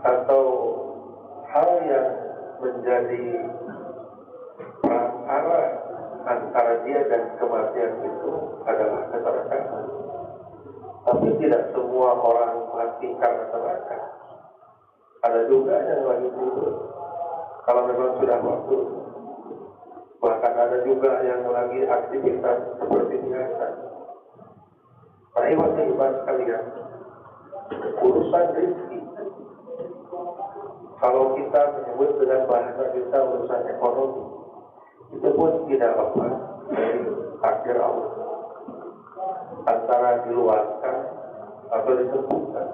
atau hal yang menjadi dan kematian itu adalah keserakahan. Tapi tidak semua orang mati karena serakah. Ada juga yang lagi tidur kalau memang sudah waktu. Bahkan ada juga yang lagi aktivitas seperti biasa. Nah, ibadah sekalian, urusan rezeki. Kalau kita menyebut dengan bahasa kita urusan ekonomi, itu pun tidak lepas dari takdir Allah. Antara diluaskan atau disebutkan.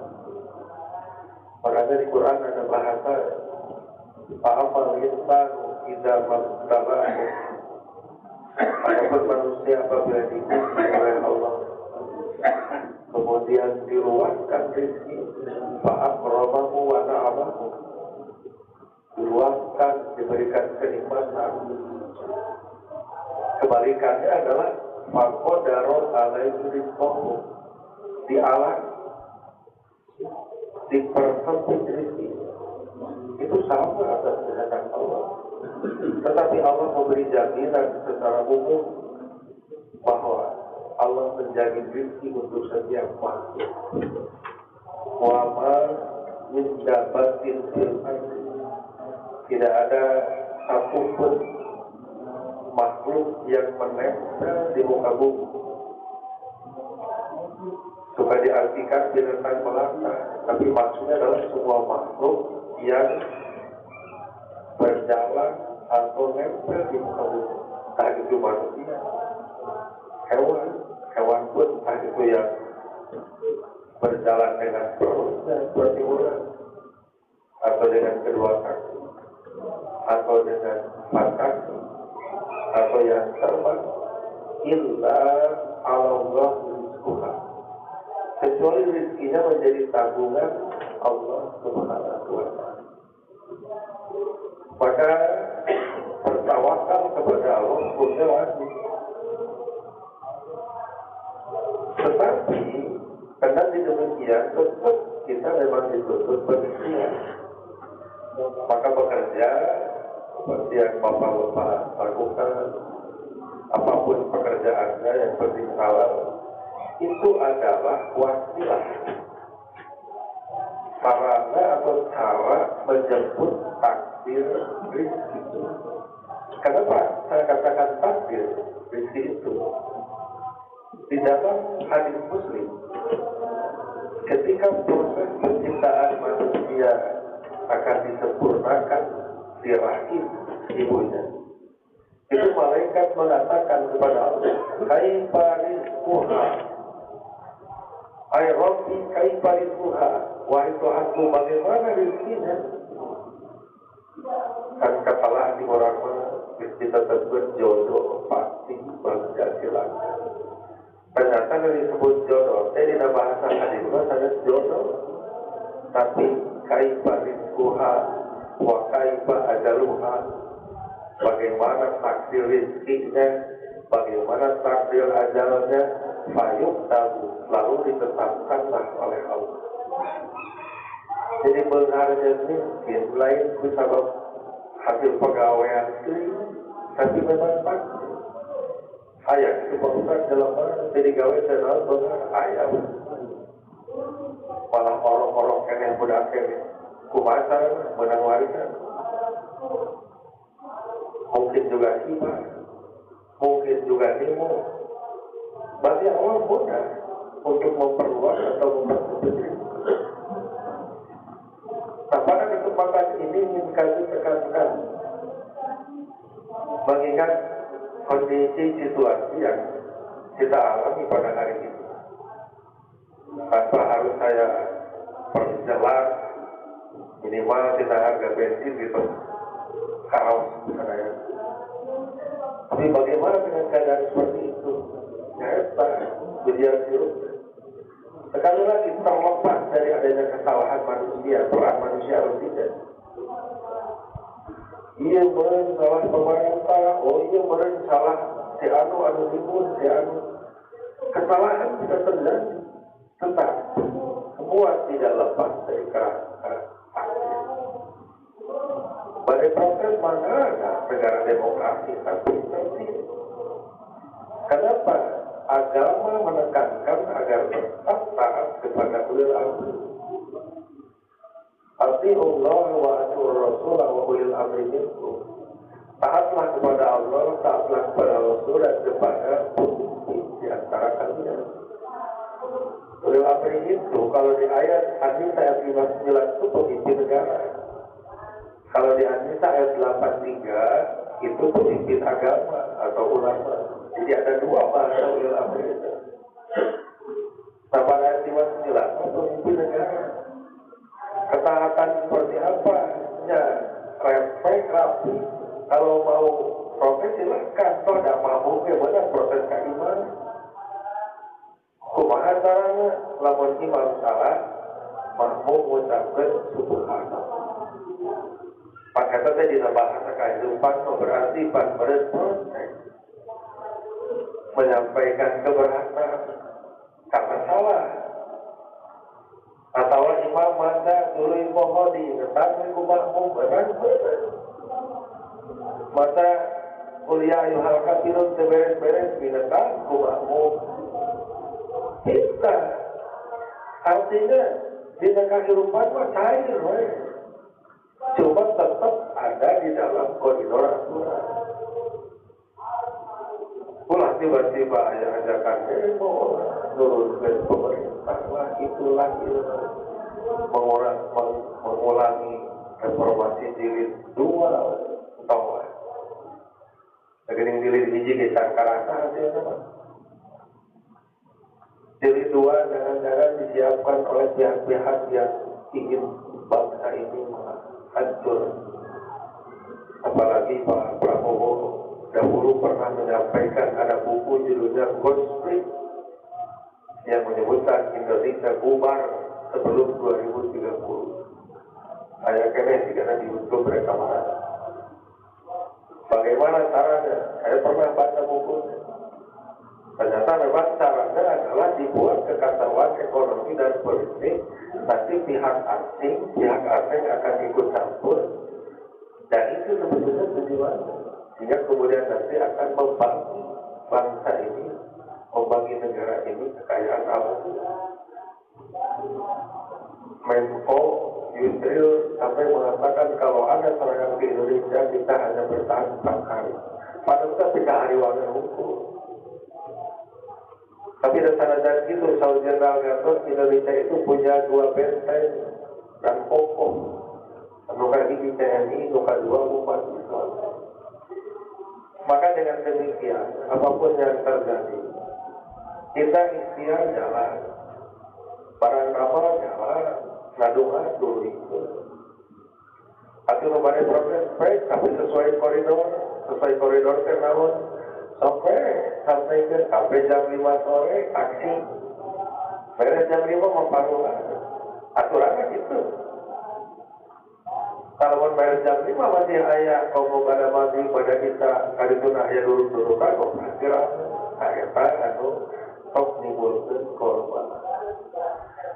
Makanya di Quran ada bahasa fa'amal insanu idza mabtalahu. Adapun manusia apabila diuji oleh Allah, kemudian diluaskan rezeki, fa'akramahu wa na'amahu, diluaskan, diberikan kenikmatan. Kebalikannya adalah faqadara alaihi rizqahu, dialah, dipersempit rezeki. Itu sama atas kehendak Allah. Tetapi Allah memberi jaminan secara umum bahwa Allah menjaga rezeki untuk setiap makhluk. Wa ma min dabbatin fil ardi, tidak ada satupun makhluk yang menempel di muka bumi. Suka diartikan binatang melata, tapi maksudnya adalah semua makhluk yang berjalan atau nempel di muka bumi. Entah itu manusia, hewan pun entah itu yang berjalan dengan perutnya seperti ular, atau dengan kedua kaki, atau dengan empat kaki, atau yang terbang. Illa Allah rizquha, kecuali rizkinya menjadi tabungan Allah Subhanahu wa ta'ala. Maka bertawakal kepada Allah hukumnya wajib. Tetapi karena demikian tetap kita memang dituntut berikhtiar. Maka bekerja seperti yang Bapak-bapak lakukan, apapun pekerjaannya yang penting halal, itu adalah wasilah, sarana atau cara menjemput takdir rezeki. Kenapa saya katakan takdir rezeki itu? Di dalam hadis Muslim, ketika proses penciptaan manusia akan disempurnakan di rahim ibunya, itu malaikat mengatakan kepada Allah, kaifa rizquha, ay rabbi kaifa rizquha, wahai Tuhanku bagaimana rezekinya? Kan katalah di orang kita tersebut jodoh pasti bangga silakan. Ternyata dari disebut jodoh, saya tidak bahasa hadis saya jodoh, tapi kaifa rizquha wa kaifa ajaluha, bagaimana takdir rezekinya, bagaimana takdir ajalnya, fayuk tahu, lalu ditetapkanlah oleh Allah. Jadi benar-benar miskin lain sebab hasil pegawaian itu, tapi memang takdir. Ayah itu Pak Ustaz dalam mana jadi gawe channel benar ayah, malah orang-orang kene budak kene kumaha menang warisan. Mungkin juga hibah, mungkin juga ilmu. Bagi Allah mudah untuk memperluas atau mempersempit. Nah, pada kesempatan ini ingin kami tekankan, mengingat kondisi situasi yang kita alami pada hari ini. Tanpa harus saya perjelas, minimal kita harga bensin gitu kaos saya. Tapi bagaimana dengan keadaan seperti itu? Nyata, biar hidup. Sekali lagi terlepas dari adanya kesalahan manusia, peran manusia atau tidak. Ia meren salah pemerintah, ia meren salah si anu ribut, si anu. Kesalahan bisa terjadi, tetapi semua tidak lepas dari keras. Pada proses mana negara demokrasi tapi tertib. Kenapa? Agama menekankan agar tetap taat kepada ulil amri. Atiullah wa atiur rasul wa ulil amri minkum. Taatlah kepada Allah, taatlah kepada Rasul dan kepada pemimpin di antara kalian. Ulil amri itu kalau di ayat An-Nisa ayat 59 itu pemimpin negara. Kalau di An-Nisa ayat 83 itu pemimpin agama atau ulama. Jadi ada dua bahasa ulil amri itu. Nah pada ayat 59 pemimpin negara. Ketaatan seperti apa? Ya, respek, rapi. Kalau mau protes silahkan. Kalau tidak mampu, bagaimana proses keimanan? Kumaha caranya? Lamun imam salah, makmum mengucapkan subhanallah. Pakai tadi di bahasa kehidupan berarti berproses, menyampaikan keberatan karena salah. Atau imam manda tuluy mohon diingatkan ku makmum benar-benar. Masa kuliah ayuhal kafirun seberes-beres binatang ku makmum. Kita artinya di kehidupan mah cair, cuma tetap ada di dalam koridor aturan. Pulang tiba-tiba ayah ajakan turunkan pemerintah lah itulah mengulangi reformasi jilid 2 tahu lah. Kegening jilid hiji ke Cangkarasa aja nama. Jilid 2 jangan-jangan disiapkan oleh pihak-pihak yang ingin bangsa ini hancur. Apalagi Pak Prabowo dahulu pernah menyampaikan ada buku judulnya Konspirasi yang menyebutkan Indonesia bubar sebelum 2030. Saya kena karena di YouTube mereka mana. Bagaimana caranya? Saya pernah baca bukunya. Ternyata memang caranya adalah dibuat kekacauan ekonomi dan politik, nanti pihak asing akan ikut campur, dan itu sebetulnya tujuannya. Sehingga kemudian nanti akan membagi bangsa ini, membagi negara ini kekayaan alam. Menko Yusril sampai mengatakan kalau ada serangan ke Indonesia kita hanya bertahan 4 hari. Padahal kita 3 hari waktu hukum. Tapi dasar-dasar itu Saud Jenderal Gatot Indonesia itu punya 2 benteng dan kokoh. Nuka ini TNI, nuka 2 umat Islam. Maka dengan demikian, apapun yang terjadi, kita ikhtiar jalan, barang kapal jalan, ngadu-ngadu itu. Hati rumahnya progres baik, tapi sesuai koridor ternaun, sampai ke jam 5 sore, aksi. Beres jam 5 mempanggungkan, aturannya gitu. Kalau bayar jam 5 masih ayah kaum pada mati pada kita kali itu ayah dulu kan kok kira ayah sok nimbulkan korban.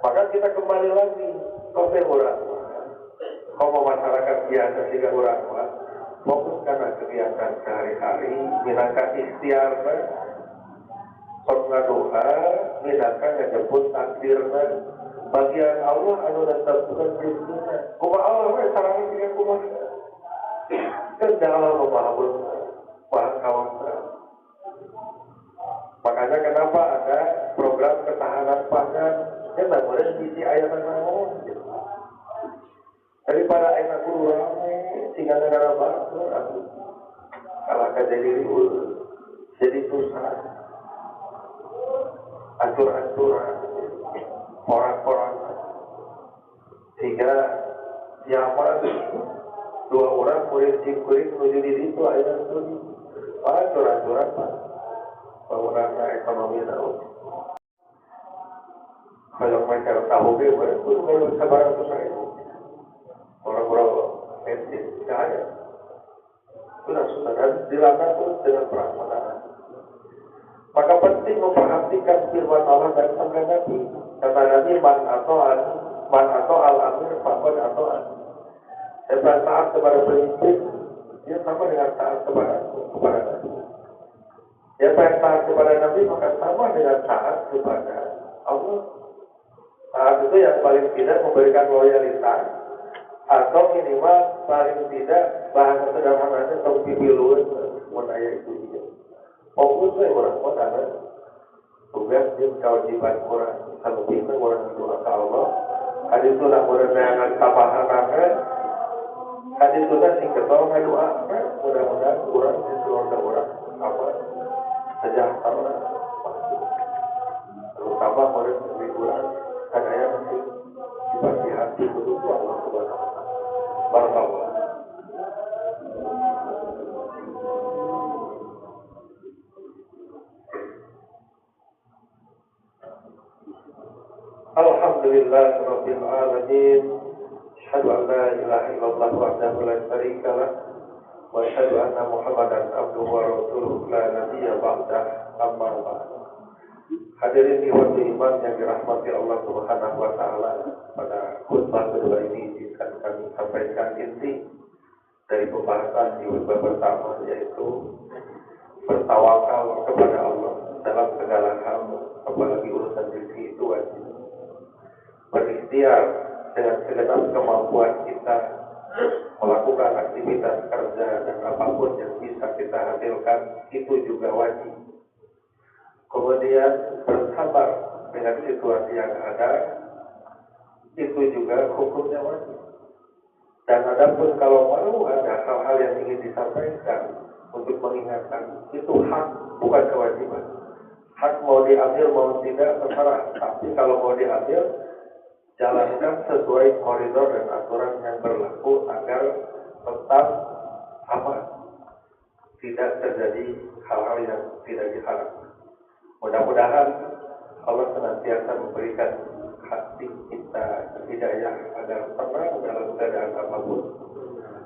Maka kita kembali lagi ke orang kaum masyarakat biasa juga orang fokus karena kegiatan sehari-hari minangka ikhtiar sok ngadoa minangka ngejemput takdirna bagian Allah anu tentukan prinsipnya. Kuma Allah sarang dengan kuma. Kan Allah memahami kawan. Makanya kenapa ada program ketahanan pangan yang namanya isi ayat naon. Daripada ayat guru ramai sehingga negara bangsa kalau jadi jadi susah. Aturan-aturan orang-orang sehingga nyaman 2 orang murid kuring menuju di situ ayat itu aturan-aturan bangunan ekonomi tahu kalau mereka tahu itu kalau sebarang itu saya orang-orang medis tidak ada sudah dan dilakukan terus dengan perasaan. Maka penting memperhatikan firman Allah dan sabda Nabi. Kata Nabi man atau al-amir fakon atau an. Saya taat kepada pemimpin, dia sama dengan taat kepada Nabi. Siapa yang taat kepada Nabi maka sama dengan taat kepada Allah. Taat itu yang paling tidak memberikan loyalitas atau minimal paling tidak bahasa sederhananya atau pipiluan menaya itu dia. Fokus saya orang tugas dia kewajiban orang selebihnya orang doa ke Allah. Hadis sunnah merenangkan kapahanana. Hadis sunnah sing ketol ngadoa. Mudah-mudahan orang disuruh orang apa sejahtera. Terutama orang lebih kurang kadang nanti dibagi hati untuk Allah Subhanahu wa taala. Barakallah. Alhamdulillah rabbil alamin. Asyhadu an la ilaha illallah wahdahu la syarika lah wa asyhadu anna Muhammadan abduhu wa rasuluhu la nabiyya ba'dah. Amma ba'd. Hadirin ikhwati iman yang dirahmati Allah Subhanahu wa taala, pada khutbah kedua ini akan kami sampaikan inti dari pembahasan di khutbah pertama, yaitu bertawakal kepada Allah dalam segala hal, apalagi urusan rezeki itu wajib. Berikhtiar dengan segenap kemampuan kita melakukan aktivitas kerja dan apapun yang bisa kita hasilkan itu juga wajib. Kemudian bersabar dengan situasi yang ada, itu juga hukumnya wajib. Dan adapun kalau mau ada hal-hal yang ingin disampaikan untuk mengingatkan, itu hak, bukan kewajiban. Hak mau diambil mau tidak terserah, tapi kalau mau diambil, jalankan sesuai koridor dan aturan yang berlaku agar tetap aman, tidak terjadi hal-hal yang tidak diharapkan. Mudah-mudahan Allah senantiasa memberikan hati kita hidayah agar tenang dalam keadaan apapun.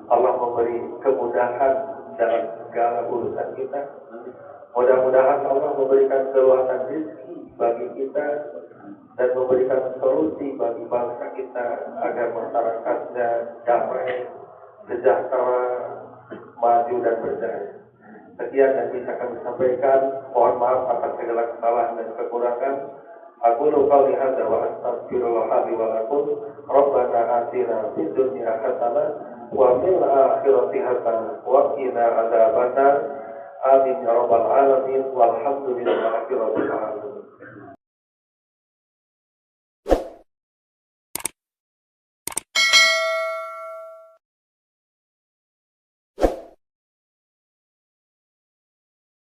Allah memberi kemudahan dalam segala urusan kita. Mudah-mudahan Allah memberikan keluasan rezeki bagi kita dan memberikan solusi bagi bangsa kita agar masyarakatnya damai, sejahtera, maju dan berjaya. Sekian yang bisa kami sampaikan. Mohon maaf atas segala kesalahan dan kekurangan. Aku qouli hadza wa astaghfirullah li wa lakum. Rabbana atina fid dunya hasanah wa fil akhirati hasanah wa qina adzabannar. Amin ya rabbal alamin. Walhamdulillahi rabbil alamin.